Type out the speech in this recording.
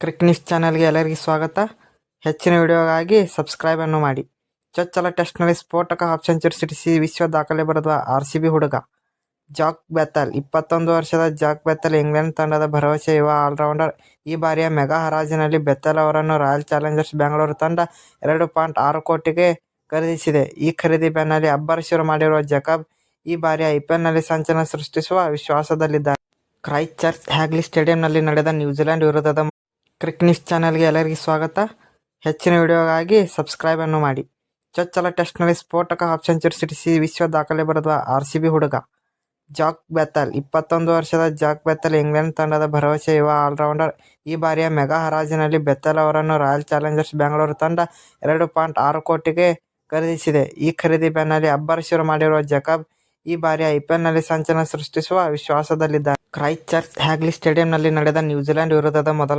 ಕ್ರಿಕ್ news ಚಾನೆಲ್ಗೆ ಎಲ್ಲರಿಗೂ ಸ್ವಾಗತ. ಹೆಚ್ಚಿನ ವಿಡಿಯೋಗಾಗಿ ಸಬ್ಸ್ಕ್ರೈಬ್ ಅನ್ನು ಮಾಡಿ. ಚೊಚ್ಚಲ ಟೆಸ್ಟ್ನಲ್ಲಿ ಸ್ಫೋಟಕ ಹಾಫ್ ಸೆಂಚುರಿ ಸಿಡಿಸಿ ವಿಶ್ವ ದಾಖಲೆ ಬರೆದ ಆರ್ಸಿಬಿ ಹುಡುಗ ಜಾಕ್ ಬೆಥೆಲ್. 21 ವರ್ಷದ ಜಾಕ್ ಬೆಥೆಲ್ ಇಂಗ್ಲೆಂಡ್ ತಂಡದ ಭರವಸೆ ಯುವ ಆಲ್ರೌಂಡರ್. ಈ ಬಾರಿಯ ಮೆಗಾ ಹರಾಜಿನಲ್ಲಿ ಬೆಥೆಲ್ ಅವರನ್ನು ರಾಯಲ್ ಚಾಲೆಂಜರ್ಸ್ ಬೆಂಗಳೂರು ತಂಡ 2.6 ಕೋಟಿಗೆ ಖರೀದಿಸಿದೆ. ಈ ಖರೀದಿ ಬೆನ್ನಲ್ಲೇ ಅಬ್ಬರ ಮಾಡಿರುವ ಜಾಕಬ್ ಈ ಬಾರಿ ಐಪಿಎಲ್ನಲ್ಲಿ ಸಂಚಲನ ಸೃಷ್ಟಿಸುವ ವಿಶ್ವಾಸದಲ್ಲಿದ್ದಾರೆ. ಕ್ರೈಸ್ಟ್ ಚರ್ಚ್ ಹ್ಯಾಗ್ಲಿ ಸ್ಟೇಡಿಯಂನಲ್ಲಿ ನಡೆದ ನ್ಯೂಜಿಲೆಂಡ್ ವಿರುದ್ಧದ ಕ್ರಿಕ್ ನ್ಯೂಸ್ ಚಾನೆಲ್ಗೆ ಎಲ್ಲರಿಗೂ ಸ್ವಾಗತ. ಹೆಚ್ಚಿನ ವಿಡಿಯೋಗಾಗಿ ಸಬ್ಸ್ಕ್ರೈಬ್ ಅನ್ನು ಮಾಡಿ. ಚೊಚ್ಚಲ ಟೆಸ್ಟ್ನಲ್ಲಿ ಸ್ಫೋಟಕ ಹಾಫ್ ಸೆಂಚುರಿ ಸಿಡಿಸಿ ವಿಶ್ವ ದಾಖಲೆ ಬರೆದ ಆರ್ಸಿಬಿ ಹುಡುಗ ಜಾಕ್ ಬೆಥೆಲ್. 21 ವರ್ಷದ ಜಾಕ್ ಬೆಥೆಲ್ ಇಂಗ್ಲೆಂಡ್ ತಂಡದ ಭರವಸೆ ಯುವ ಆಲ್ರೌಂಡರ್. ಈ ಬಾರಿಯ ಮೆಗಾ ಹರಾಜಿನಲ್ಲಿ ಬೆಥೆಲ್ ಅವರನ್ನು ರಾಯಲ್ ಚಾಲೆಂಜರ್ಸ್ ಬೆಂಗಳೂರು ತಂಡ 2.6 ಕೋಟಿಗೆ ಖರೀದಿಸಿದೆ. ಈ ಖರೀದಿ ಬೆನ್ನಲ್ಲೇ ಅಬ್ಬರ ಮಾಡಿರುವ ಜಾಕಬ್ ಈ ಬಾರಿ ಐಪಿಎಲ್ನಲ್ಲಿ ಸಂಚಲನ ಸೃಷ್ಟಿಸುವ ವಿಶ್ವಾಸದಲ್ಲಿದ್ದಾರೆ. ಕ್ರೈಸ್ಟ್ ಚರ್ಚ್ ಹ್ಯಾಗ್ಲಿ ಸ್ಟೇಡಿಯಂನಲ್ಲಿ ನಡೆದ ನ್ಯೂಜಿಲೆಂಡ್ ವಿರುದ್ಧದ ಮೊದಲ